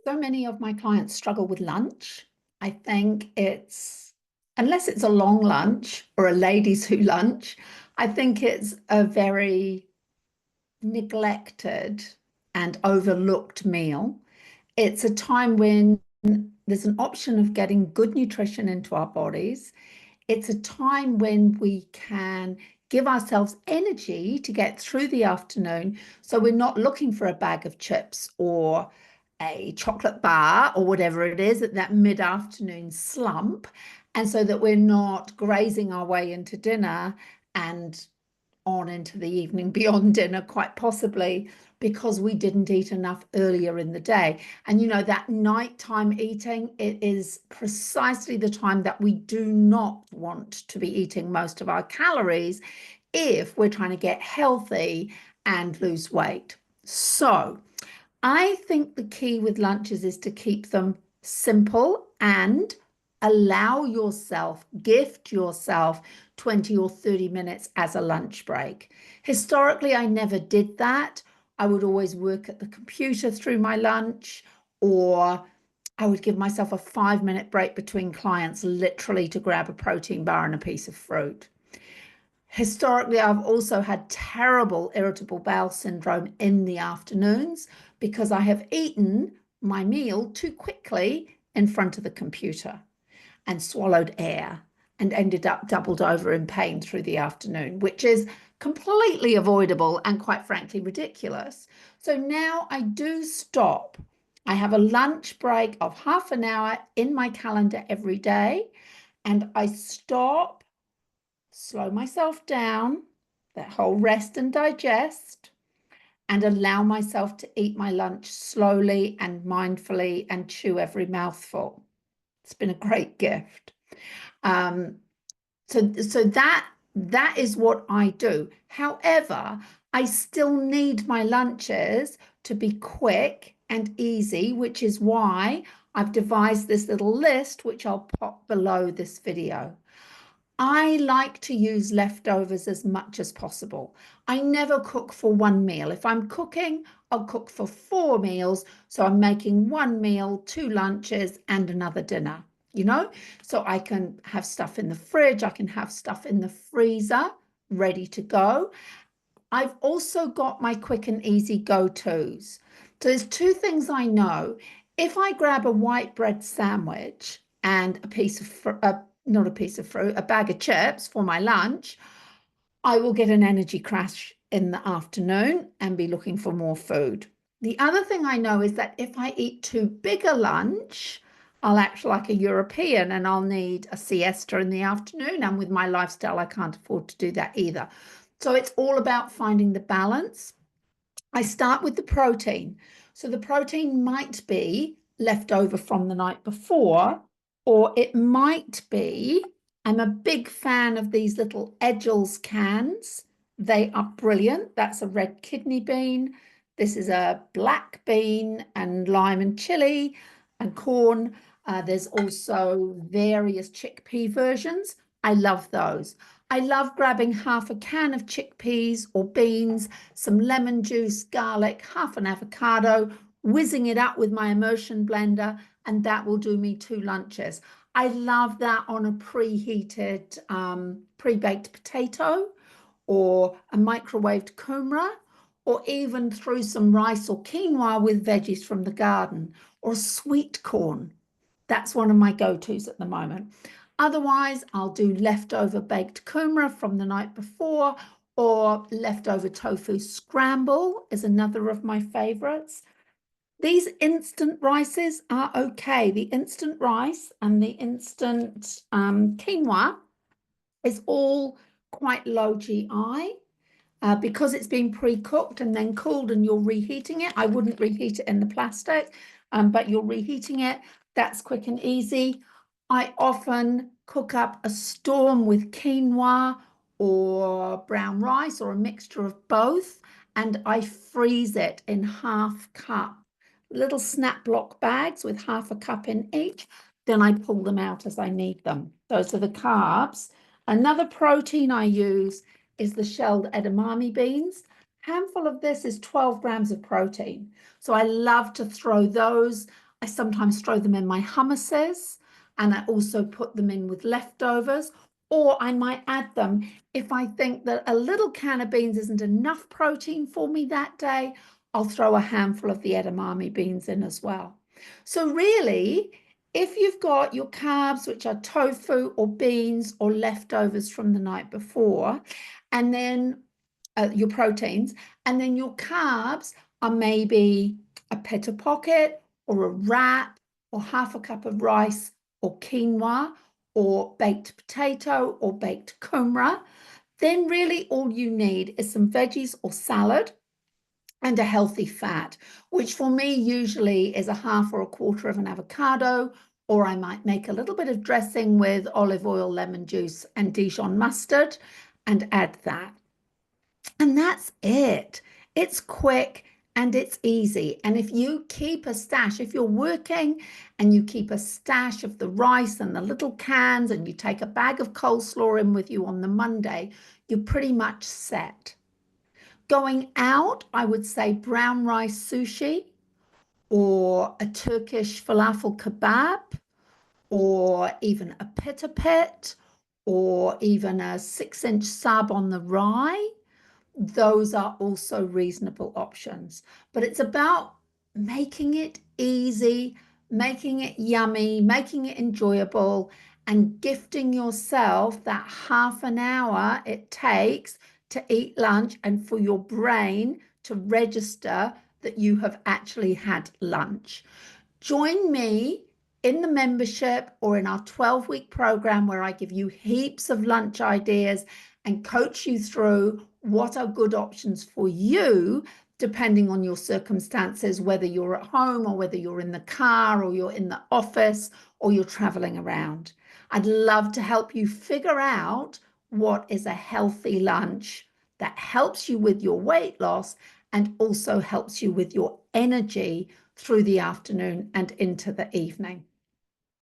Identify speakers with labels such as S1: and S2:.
S1: So many of my clients struggle with lunch. I think unless it's a long lunch or a ladies who lunch, I think it's a very neglected and overlooked meal. It's a time when there's an option of getting good nutrition into our bodies. It's a time when we can give ourselves energy to get through the afternoon. So we're not looking for a bag of chips or a chocolate bar or whatever it is at that mid-afternoon slump. And so that we're not grazing our way into dinner and on into the evening beyond dinner, quite possibly because we didn't eat enough earlier in the day. And you know, that nighttime eating, it is precisely the time that we do not want to be eating most of our calories if we're trying to get healthy and lose weight. So I think the key with lunches is to keep them simple and allow yourself, gift yourself 20 or 30 minutes as a lunch break. Historically, I never did that. I would always work at the computer through my lunch, or I would give myself a 5-minute break between clients, literally to grab a protein bar and a piece of fruit. Historically, I've also had terrible irritable bowel syndrome in the afternoons because I have eaten my meal too quickly in front of the computer and swallowed air and ended up doubled over in pain through the afternoon, which is completely avoidable and quite frankly ridiculous. So now I do stop. I have a lunch break of half an hour in my calendar every day, and I stop, slow myself down, that whole rest and digest, and allow myself to eat my lunch slowly and mindfully and chew every mouthful. It's been a great gift. So that is what I do. However, I still need my lunches to be quick and easy, which is why I've devised this little list, which I'll pop below this video. I like to use leftovers as much as possible. I never cook for one meal. If I'm cooking, I'll cook for 4 meals. So I'm making 1 meal, 2 lunches, and another dinner, you know? So I can have stuff in the fridge, I can have stuff in the freezer ready to go. I've also got my quick and easy go-tos. So there's 2 things I know. If I grab a white bread sandwich and a piece of not a piece of fruit, a bag of chips for my lunch, I will get an energy crash in the afternoon and be looking for more food. The other thing I know is that if I eat too big a lunch, I'll act like a European and I'll need a siesta in the afternoon. And with my lifestyle, I can't afford to do that either. So it's all about finding the balance. I start with the protein. So the protein might be left over from the night before, or it might be, I'm a big fan of these little Edgel's cans. They are brilliant. That's a red kidney bean. This is a black bean and lime and chili and corn. There's also various chickpea versions. I love those. I love grabbing half a can of chickpeas or beans, some lemon juice, garlic, half an avocado, whizzing it up with my immersion blender, and that will do me 2 lunches. I love that on a preheated, pre-baked potato or a microwaved kumara, or even through some rice or quinoa with veggies from the garden, or sweet corn. That's one of my go-tos at the moment. Otherwise, I'll do leftover baked kumara from the night before, or leftover tofu scramble is another of my favorites. These instant rices are okay. The instant rice and the instant quinoa is all quite low GI. Because it's been pre-cooked and then cooled and you're reheating it. I wouldn't reheat it in the plastic, but you're reheating it. That's quick and easy. I often cook up a storm with quinoa or brown rice or a mixture of both, and I freeze it in half cup, little snap block bags with half a cup in each. Then I pull them out as I need them. Those are the carbs. Another protein I use is the shelled edamame beans. Handful of this is 12 grams of protein. So I love to throw those I sometimes throw them in my hummuses, and I also put them in with leftovers, or I might add them if I think that a little can of beans isn't enough protein for me that day. I'll throw a handful of the edamame beans in as well. So really, if you've got your carbs, which are tofu or beans or leftovers from the night before, and then your proteins, and then your carbs are maybe a pita pocket or a wrap or half a cup of rice or quinoa or baked potato or baked kumara, then really all you need is some veggies or salad and a healthy fat, which for me usually is a half or a quarter of an avocado, or I might make a little bit of dressing with olive oil, lemon juice, and Dijon mustard and add that. And that's it. It's quick and it's easy. And if you keep a stash, if you're working and you keep a stash of the rice and the little cans and you take a bag of coleslaw in with you on the Monday, you're pretty much set. Going out, I would say brown rice sushi or a Turkish falafel kebab or even a pita pit or even a 6-inch sub on the rye. Those are also reasonable options. But it's about making it easy, making it yummy, making it enjoyable, and gifting yourself that half an hour it takes to eat lunch and for your brain to register that you have actually had lunch. Join me in the membership or in our 12-week program where I give you heaps of lunch ideas and coach you through what are good options for you, depending on your circumstances, whether you're at home or whether you're in the car or you're in the office or you're traveling around. I'd love to help you figure out what is a healthy lunch that helps you with your weight loss and also helps you with your energy through the afternoon and into the evening.